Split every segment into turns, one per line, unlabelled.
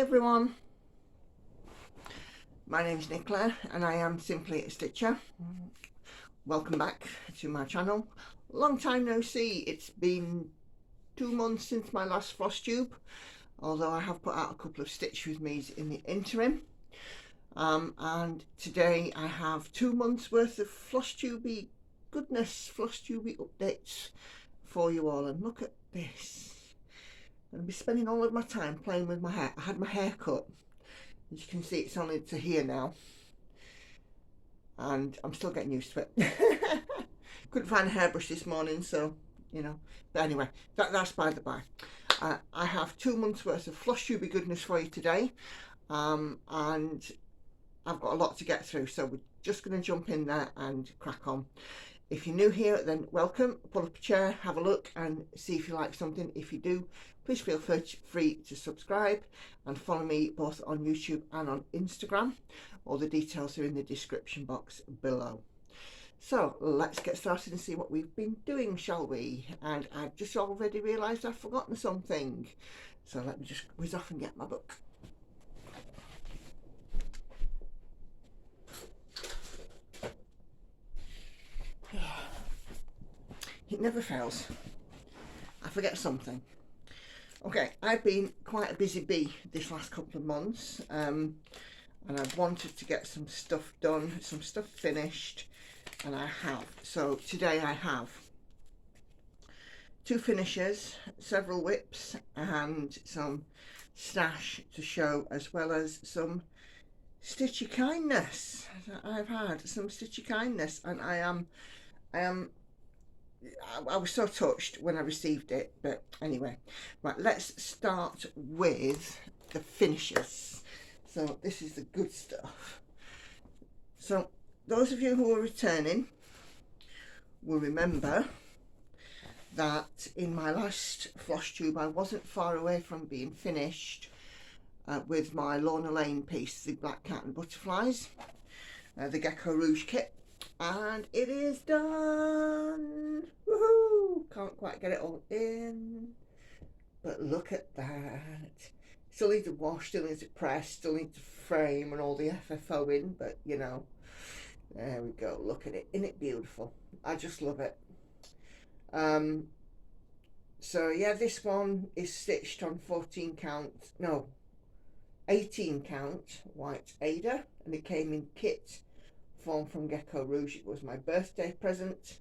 everyone, my name is Nicola and I am simply a stitcher. Welcome back to my channel. Long time no see. It's been 2 months since my last Flosstube, although I have put out a couple of stitch with me's in the interim. And today I have 2 months worth of Flosstube goodness, Flosstube updates for you all. And look at this. I'm going to be spending all of my time playing with my hair. I had my hair cut. As you can see, it's only to here now. And I'm still getting used to it. Couldn't find a hairbrush this morning, so, you know. But anyway, that's by the by. I have 2 months worth of Flosstube goodness for you today. And I've got a lot to get through, so we're just going to jump in there and crack on. If you're new here, then welcome. Pull up a chair, have a look and see if you like something. If you do, please feel free to subscribe and follow me both on YouTube and on Instagram. All the details are in the description box below. So let's get started and see what we've been doing, shall we? And I've just already realised I've forgotten something. So let me just whiz off and get my book. It never fails. I forget something. Okay, I've been quite a busy bee this last couple of months, and I've wanted to get some stuff done, some stuff finished, and I have. So today I have 2 finishes, several whips, and some stash to show, as well as some stitchy kindness that I've had. Some stitchy kindness, and I was so touched when I received it. But anyway, right, let's start with the finishes. So this is the good stuff. So those of you who are returning will remember that in my last Flosstube I wasn't far away from being finished with my Lorna Laine piece, the Black Cat and Butterflies, the GeckoRouge kit. And it is done. Woohoo! Can't quite get it all in, but look at that. Still need to wash, still need to press, still need to frame and all the FFO in, but you know, there we go. Look at it. Isn't it beautiful? I just love it. So yeah, this one is stitched on 18 count white Aida, and it came in kit form from GeckoRouge. It was my birthday present,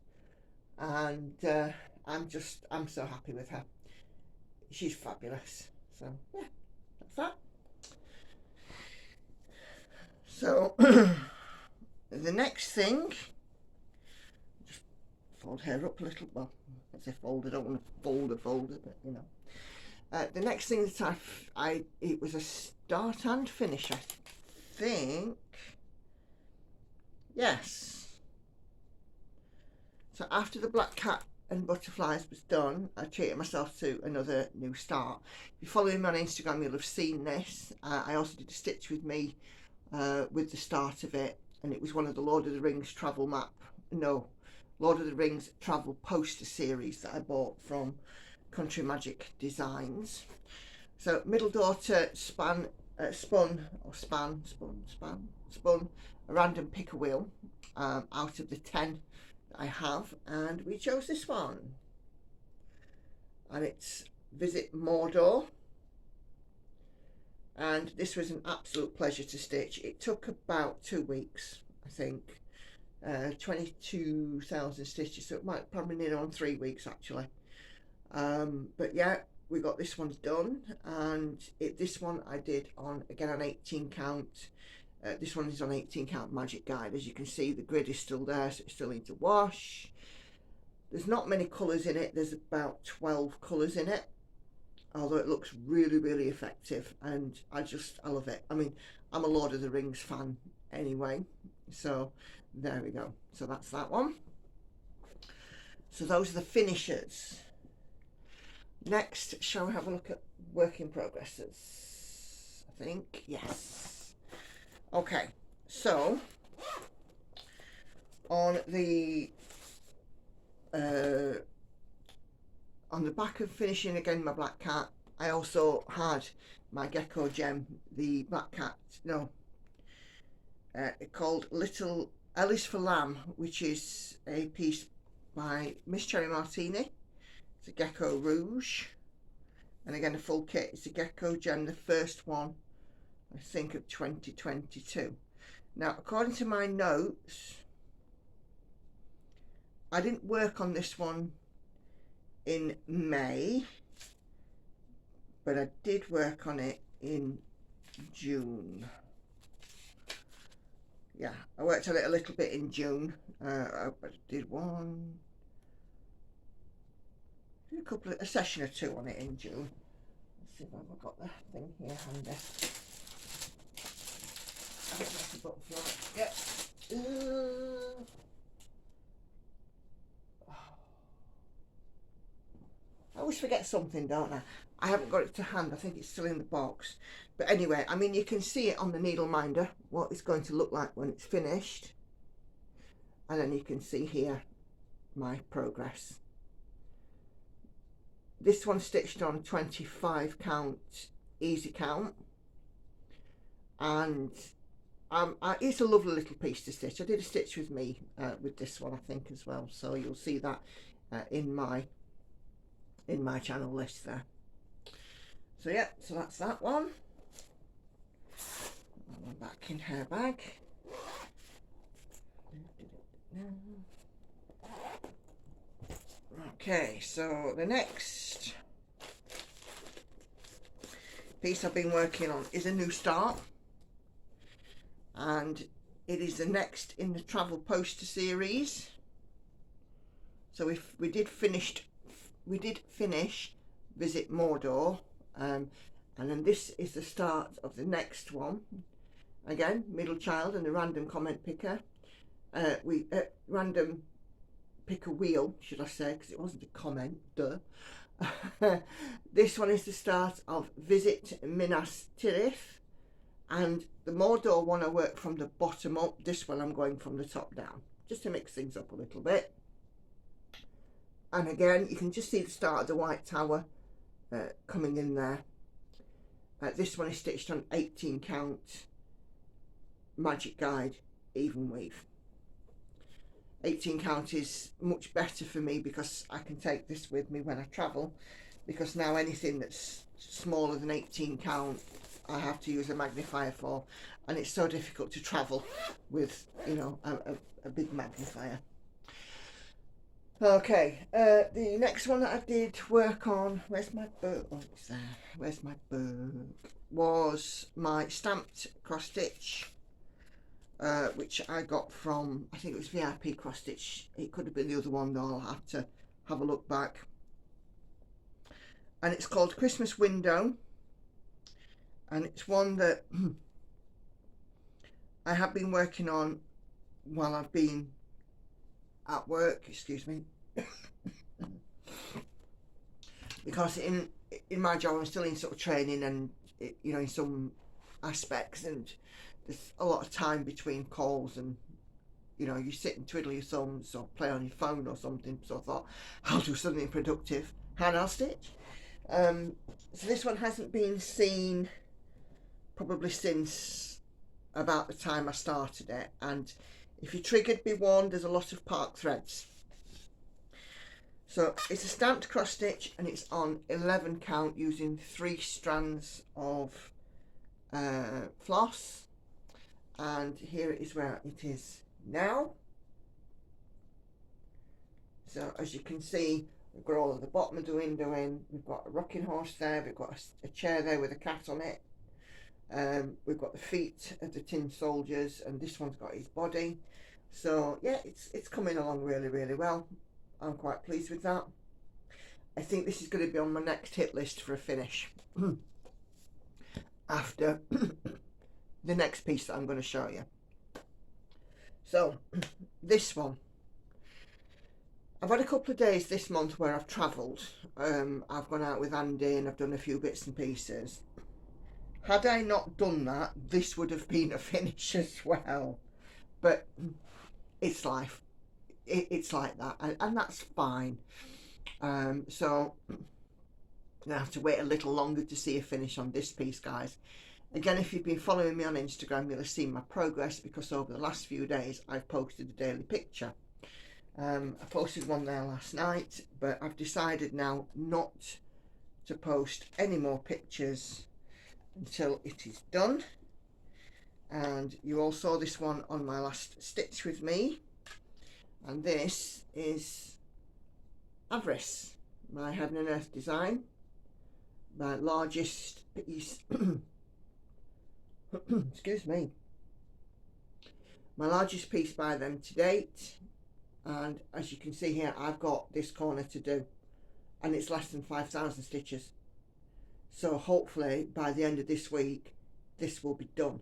and I'm so happy with her. She's fabulous. So yeah, that's that. So the next thing, just fold her up a little. Well, as I fold, I don't want to fold it, but you know. The next thing that it was a start and finish, I think. Yes. So after the Black Cat and Butterflies was done, I treated myself to another new start. If you follow me on Instagram, you'll have seen this. I also did a stitch with me with the start of it, and it was one of the Lord of the Rings travel Lord of the Rings travel poster series that I bought from Country Magic Designs. So middle daughter spun a random pick a wheel out of the 10 that I have, and we chose this one, and it's Visit Mordor, and this was an absolute pleasure to stitch. It took about 2 weeks, I think, 22,000 stitches, so it might probably need on 3 weeks actually. But yeah, we got this one done, and this one I did on 18 count. This one is on 18 count Magic Guide. As you can see, the grid is still there, so it still needs to wash. There's not many colours in it. There's about 12 colours in it, although it looks really, really effective, and I love it. I mean, I'm a Lord of the Rings fan anyway, so there we go. So that's that one. So those are the finishers. Next, shall we have a look at work in progresses? I think, yes. Okay, so on the back of finishing again my Black Cat, I also had my Gecko Gem, the black cat, no, called Little Ellis for Lamb, which is a piece by Miss Cherry Martini. It's a GeckoRouge, and again a full kit. It's a Gecko Gem, the first one I think of 2022. Now according to my notes, I didn't work on this one in May, but I did work on it in June. Yeah, I worked on it a little bit in June. I did a session or two on it in June. Let's see if I've got the thing here handy. That's the button for it. Yeah. I always forget something, don't I? I haven't got it to hand. I think it's still in the box. But anyway, I mean, you can see it on the needle minder, what it's going to look like when it's finished. And then you can see here my progress. This one's stitched on 25 count easy count. And it's a lovely little piece to stitch. I did a stitch with me with this one, I think, as well. So you'll see that in my channel list there. So yeah, so that's that one. One back in her bag. Okay, so the next piece I've been working on is a new start, and it is the next in the travel poster series. So if we did finish Visit Mordor, and then this is the start of the next one. Again, middle child and a random comment picker. Random picker wheel, should I say, because it wasn't a comment, duh. This one is the start of Visit Minas Tirith, and the Mordor one I work from the bottom up. This one I'm going from the top down, just to mix things up a little bit. And again, you can just see the start of the White Tower coming in there. This one is stitched on 18 count Magic Guide even weave. 18 count is much better for me because I can take this with me when I travel, because now anything that's smaller than 18 count I have to use a magnifier for, and it's so difficult to travel with, you know, a big magnifier. Okay, the next one that I did work on, where's my book? Oh, it's there. Where's my book? Was my stamped cross stitch, which I got from, I think it was VIP cross stitch. It could have been the other one though. I'll have to have a look back. And it's called Christmas Window, and it's one that I have been working on while I've been at work, excuse me, because in my job I'm still in sort of training, and you know, in some aspects, and there's a lot of time between calls, and you know, you sit and twiddle your thumbs or play on your phone or something. So I thought I'll do something productive and I'll stitch. So this one hasn't been seen probably since about the time I started it, and if you're triggered, be warned, there's a lot of park threads. So it's a stamped cross stitch, and it's on 11 count using 3 strands of floss, and here is where it is now. So as you can see, we've got all of the bottom of the window in, we've got a rocking horse there, we've got a chair there with a cat on it. We've got the feet of the tin soldiers, and this one's got his body. So yeah, it's coming along really well. I'm quite pleased with that. I think this is going to be on my next hit list for a finish after the next piece that I'm going to show you. So this one, I've had a couple of days this month where I've travelled. I've gone out with Andy and I've done a few bits and pieces. Had I not done that, this would have been a finish as well. But it's life. It's like that, and that's fine. So I have to wait a little longer to see a finish on this piece, guys. Again, if you've been following me on Instagram, you'll have seen my progress, because over the last few days I've posted a daily picture. I posted one there last night, but I've decided now not to post any more pictures until it is done. And you all saw this one on my last stitch with me, and this is Avarice, my Heaven and Earth design, my largest piece excuse me, my largest piece by them to date. And as you can see here, I've got this corner to do, and it's less than 5,000 stitches, so hopefully by the end of this week this will be done.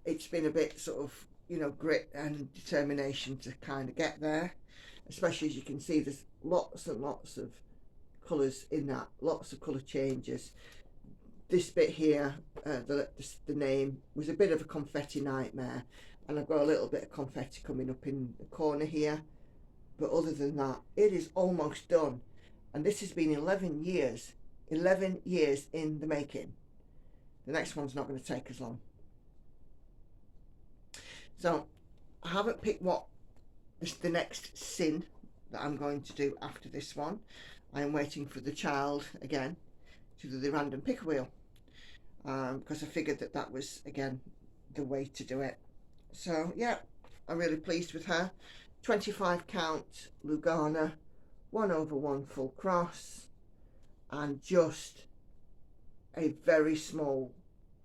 It's been a bit sort of, you know, grit and determination to kind of get there, especially as you can see there's lots and lots of colours in that, lots of colour changes. This bit here, the name was a bit of a confetti nightmare, and I've got a little bit of confetti coming up in the corner here, but other than that it is almost done. And this has been 11 years in the making. The next one's not going to take as long. So I haven't picked what the next sin that I'm going to do after this one. I am waiting for the child again to do the random pick wheel, because I figured that that was again the way to do it. So yeah, I'm really pleased with her. 25 count Lugana, 1/1 full cross, and just a very small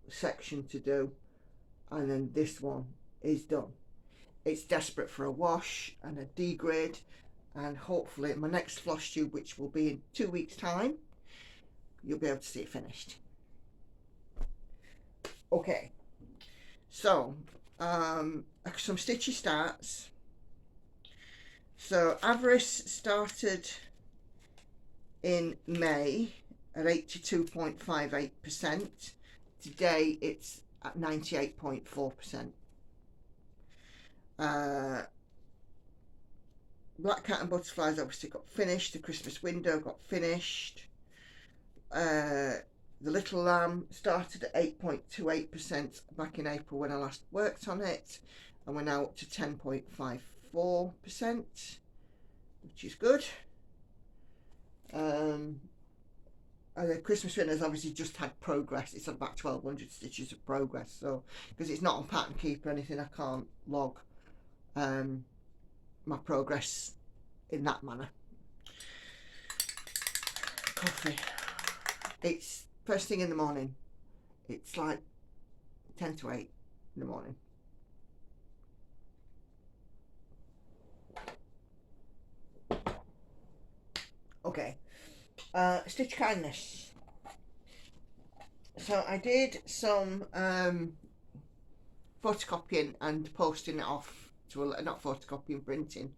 section to do, and then this one is done. It's desperate for a wash and a degrid, and hopefully my next Flosstube, which will be in 2 weeks time, you'll be able to see it finished. Okay, so some stitchy starts. So Avarice started in May at 82.58%. Today it's at 98.4%. Black Cat and Butterflies obviously got finished. The Christmas Window got finished. The Little Lamb started at 8.28% back in April when I last worked on it, and we're now up to 10.54%, which is good. And the Christmas Window has obviously just had progress. It's had about 1,200 stitches of progress, so because it's not on Pattern Keeper or anything, I can't log my progress in that manner. Coffee. It's first thing in the morning. It's like 10 to 8 in the morning. Okay, Stitch Kindness. So I did some photocopying and posting it off to a, not photocopying, printing,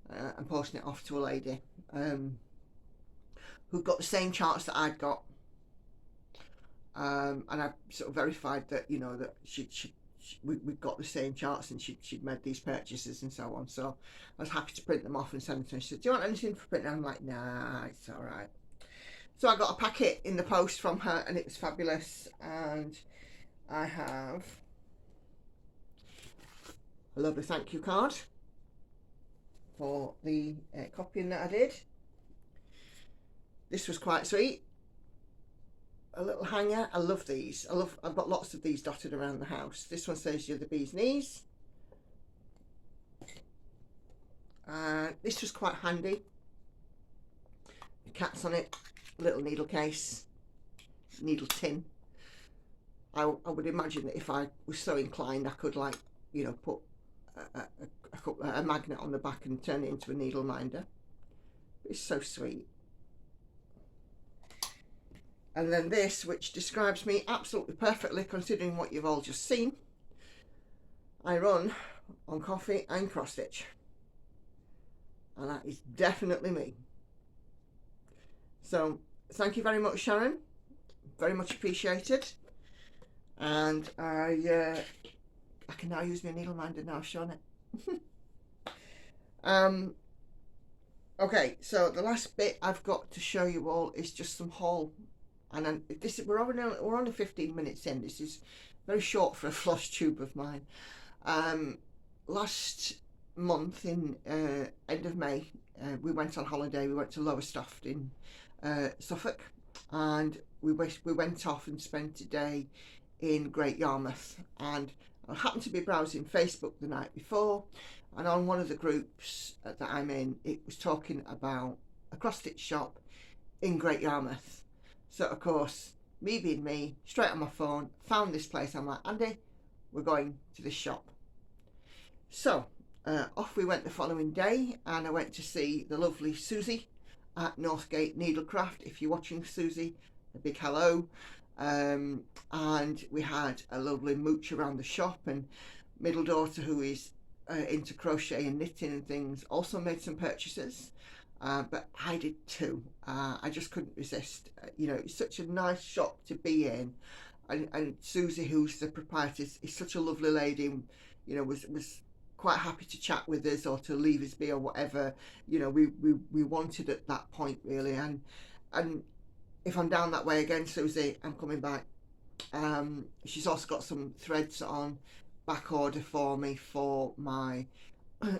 and posting it off to a lady who got the same charts that I'd got, and I sort of verified that, you know, that we got the same charts, and she'd made these purchases and so on. So I was happy to print them off and send them to her. She said, "Do you want anything for printing?" I'm like, "Nah, it's all right." So I got a packet in the post from her, and it was fabulous. And I have a lovely thank you card for the copying that I did. This was quite sweet. A little hanger. I love these. I've got lots of these dotted around the house. This one says "You're the bee's knees." This was quite handy. The cat's on it. Little needle case, needle tin. I would imagine that if I was so inclined, I could, like, you know, put a magnet on the back and turn it into a needle minder. It's so sweet. And then this, which describes me absolutely perfectly considering what you've all just seen. I run on coffee and cross stitch, and that is definitely me. So thank you very much, Sharon, very much appreciated. And I can now use my needle minder now, I've shown it. Okay, so the last bit I've got to show you all is just some haul, and then we're only 15 minutes in. This is very short for a floss tube of mine. Last month in end of May, we went on holiday. We went to Lowestoft in Suffolk, and we went off and spent a day in Great Yarmouth. And I happened to be browsing Facebook the night before, and on one of the groups that I'm in, it was talking about a cross-stitch shop in Great Yarmouth. So of course, me being me, straight on my phone, found this place. I'm like, Andy, we're going to this shop. So off we went the following day, and I went to see the lovely Susie at Northgate Needlecraft. If you're watching, Susie, a big hello. And we had a lovely mooch around the shop, and middle daughter, who is into crochet and knitting and things, also made some purchases. But I did too. I just couldn't resist. You know, it's such a nice shop to be in, and Susie, who's the proprietor, is such a lovely lady. You know, was quite happy to chat with us or to leave us be or whatever. You know, we wanted at that point really, and if I'm down that way again, Susie, I'm coming back. She's also got some threads on back order for me for my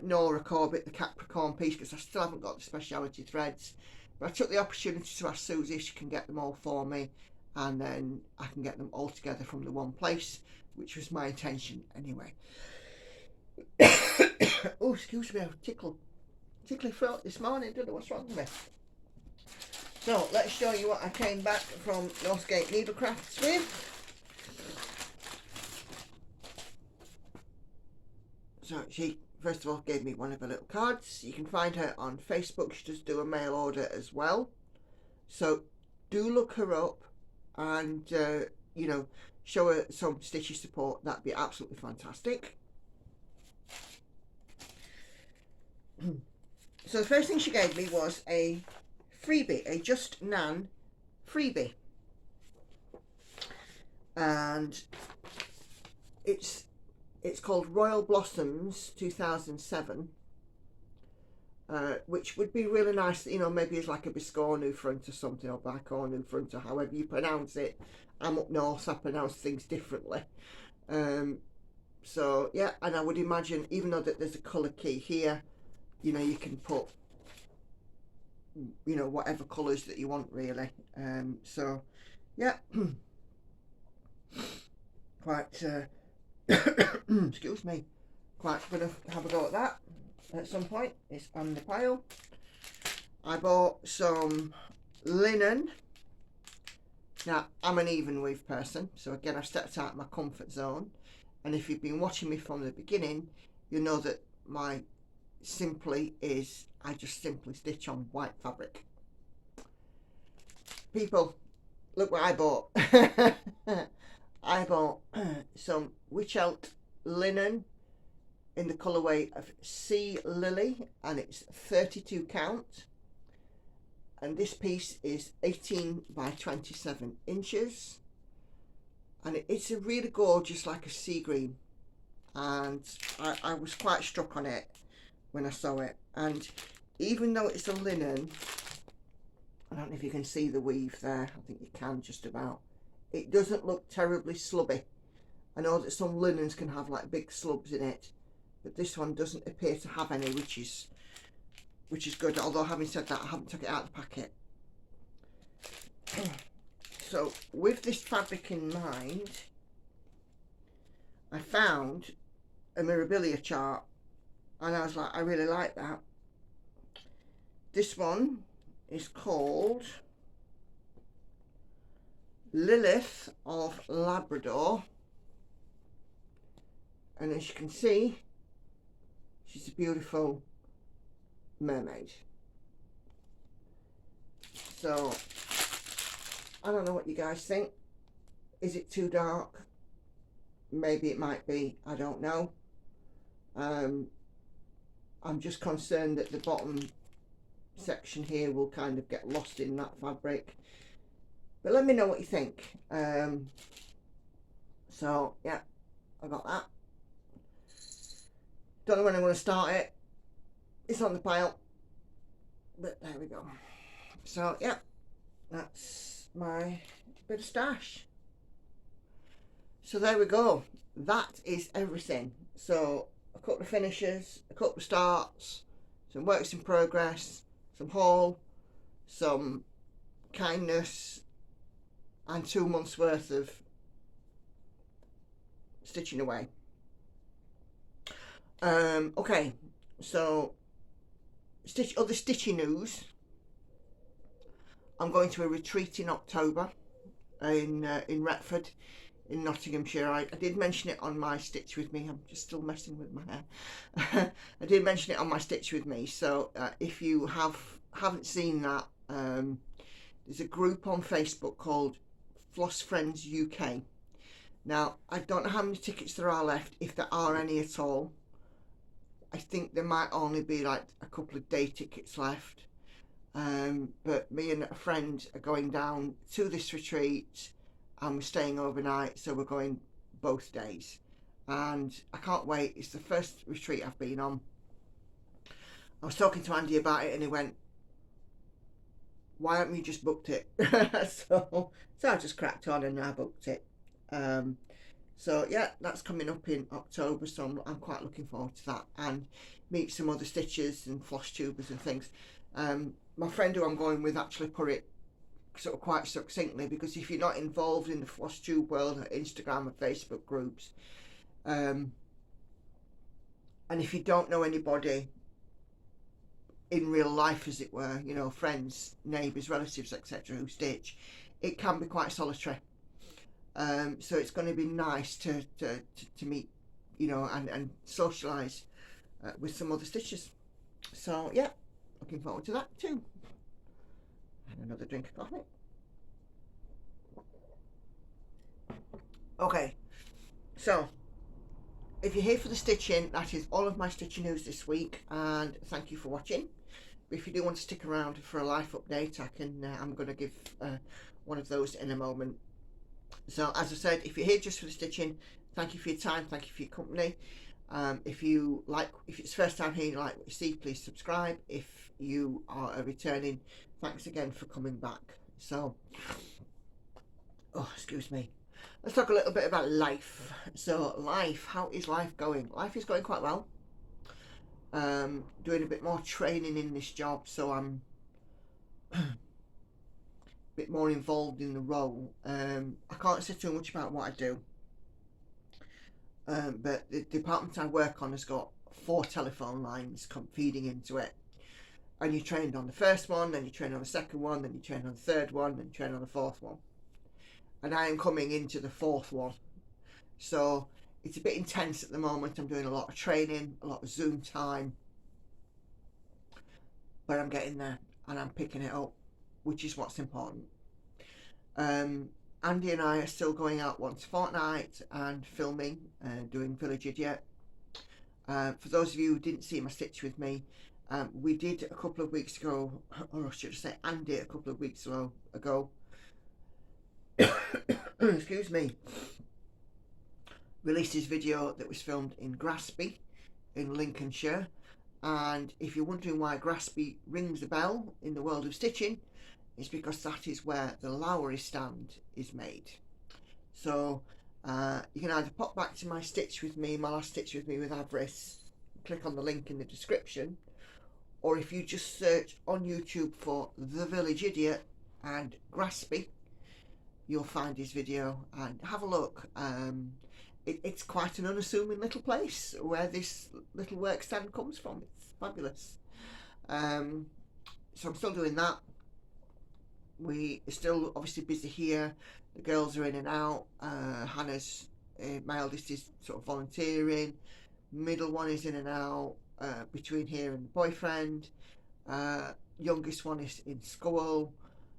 Nora Corbett, the Capricorn piece, because I still haven't got the speciality threads. But I took the opportunity to ask Susie if she can get them all for me, and then I can get them all together from the one place, which was my intention anyway. Oh, excuse me, I've tickly throat this morning. Don't know what's wrong with me. So let's show you what I came back from Northgate Needlecrafts with. So she first of all gave me one of her little cards. You can find her on Facebook. She does do a mail order as well. So do look her up and you know, show her some stitchy support. That'd be absolutely fantastic. So the first thing she gave me was a freebie, a Just Nan freebie, and it's called Royal Blossoms 2007, which would be really nice, you know, maybe it's like a Biscornu front or something, or Bicornu front, or however you pronounce it. I'm up north, I pronounce things differently. So yeah, and I would imagine, even though that there's a colour key here, you know, you can put, you know, whatever colours that you want really. So yeah, quite excuse me, quite gonna have a go at that at some point. It's on the pile. I bought some linen. Now I'm an even weave person, so again I've stepped out of my comfort zone, and if you've been watching me from the beginning, you know that my simply is I just simply stitch on white fabric. People, look what I bought. I bought some Witch Elk linen in the colourway of Sea Lily, and it's 32 count, and this piece is 18 by 27 inches, and it's a really gorgeous, like a sea green, and I was quite struck on it when I saw it. And even though it's a linen, I don't know if you can see the weave there, I think you can just about, it doesn't look terribly slubby. I know that some linens can have like big slubs in it, but this one doesn't appear to have any, which is good. Although having said that, I haven't took it out of the packet. So with this fabric in mind, I found a Mirabilia chart, and I was like, I really like that. This one is called Lilith of Labrador, and as you can see, she's a beautiful mermaid. So I don't know what you guys think. Is it too dark? Maybe it might be, I don't know. I'm just concerned that the bottom section here will kind of get lost in that fabric, but let me know what you think. So yeah, I got that. Don't know when I'm going to start it. It's on the pile. But there we go. So yeah, that's my bit of stash. So there we go. That is everything. So a couple of finishes, a couple of starts, some works in progress, some haul, some kindness, and 2 months worth of stitching away. Okay, so other stitching news. I'm going to a retreat in October in Retford in Nottinghamshire. I did mention it on my Stitch With Me. I'm just still messing with my hair. I did mention it on my Stitch With Me. So if you haven't seen that, there's a group on Facebook called Floss Friends UK. Now, I don't know how many tickets there are left, if there are any at all. I think there might only be like a couple of day tickets left. But me and a friend are going down to this retreat and we're staying overnight, so we're going both days. And I can't wait. It's the first retreat I've been on. I was talking to Andy about it and he went, why haven't you just booked it? so I just cracked on and I booked it. So yeah, that's coming up in October, so I'm quite looking forward to that, and meet some other stitchers and floss tubers and things. My friend who I'm going with actually put it sort of quite succinctly, because if you're not involved in the floss tube world, Instagram and Facebook groups, and if you don't know anybody in real life, as it were, you know, friends, neighbours, relatives, etc., who stitch, it can be quite solitary. So it's going to be nice to meet, you know, and socialise with some other stitchers. So yeah, looking forward to that too. And another drink of coffee. Okay, so if you're here for the stitching, that is all of my stitching news this week, and thank you for watching. But if you do want to stick around for a life update, I'm going to give one of those in a moment. So as I said, if you're here just for the stitching, thank you for your time, thank you for your company. If it's first time here, you like what you see, please subscribe. If you are a returning, thanks again for coming back. So, oh, excuse me. Let's talk a little bit about life. So life, how is life going? Life is going quite well. Doing a bit more training in this job, so I'm bit more involved in the role. I can't say too much about what I do, but the department I work on has got 4 telephone lines feeding into it, and you trained on the first one, then you train on the second one, then you train on the third one, then you train on the 4th one, and I am coming into the 4th one, so it's a bit intense at the moment. I'm doing a lot of training, a lot of Zoom time, but I'm getting there and I'm picking it up, which is what's important. Andy and I are still going out once a fortnight and filming, doing Village Idiot. For those of you who didn't see my Stitch With Me, we did a couple of weeks ago, or should I say Andy a couple of weeks ago, excuse me, released his video that was filmed in Graspy in Lincolnshire. And if you're wondering why Graspy rings a bell in the world of stitching, it's because that is where the Lowry stand is made. So you can either pop back to my Stitch With Me, my last Stitch With Me with Avarice, click on the link in the description, or if you just search on YouTube for The Village Idiot and Graspy, you'll find his video and have a look. It's quite an unassuming little place where this little work stand comes from. It's fabulous. So I'm still doing that. We are still obviously busy here. The girls are in and out. Hannah's, my eldest, is sort of volunteering. Middle one is in and out between here and the boyfriend. Youngest one is in school.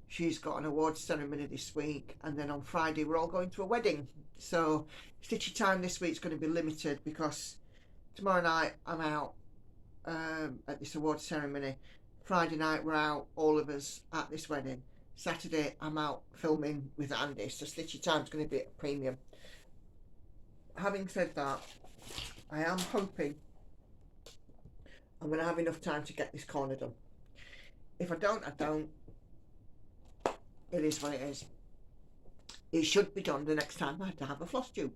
She's got an awards ceremony this week, and then on Friday we're all going to a wedding. So stitchy time this week is going to be limited because tomorrow night I'm out at this awards ceremony. Friday night we're out, all of us, at this wedding. Saturday I'm out filming with Andy, so stitchy time's going to be at a premium. Having said that, I am hoping I'm going to have enough time to get this corner done. If I don't, I don't. It is what it is. It should be done the next time I have a floss tube.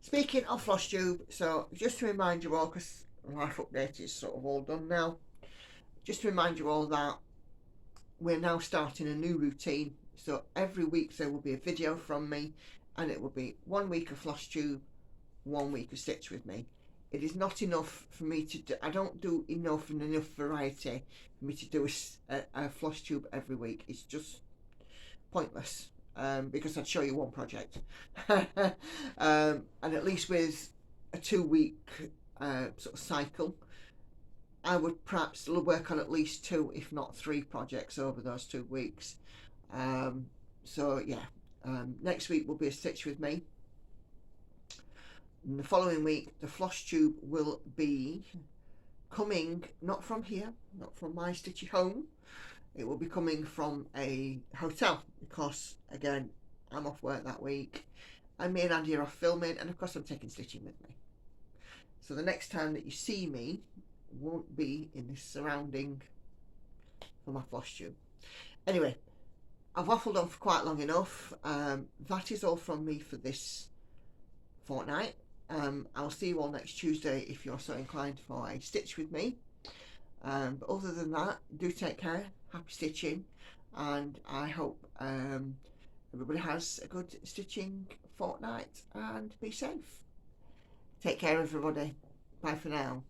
Speaking of Flosstube, so just to remind you all, because Life Update is sort of all done now, just to remind you all that we're now starting a new routine. So every week there will be a video from me, and it will be 1 week of Flosstube, 1 week of Stitch with me. It is not enough for me to do, I don't do enough and enough variety for me to do a Flosstube every week. It's just pointless. Because I'd show you one project. And at least with a 2 week sort of cycle, I would perhaps work on at least 2 if not 3 projects over those 2 weeks. So yeah, next week will be a Stitch with me. And the following week the Flosstube will be coming not from here, not from my stitchy home. It will be coming from a hotel because, again, I'm off work that week and me and Andy are off filming, and of course I'm taking stitching with me. So the next time that you see me won't be in this surrounding for my Flosstube. Anyway, I've waffled on for quite long enough. That is all from me for this fortnight. I'll see you all next Tuesday if you're so inclined for a Stitch with me. But other than that, do take care, happy stitching, and I hope everybody has a good stitching fortnight and be safe. Take care everybody, bye for now.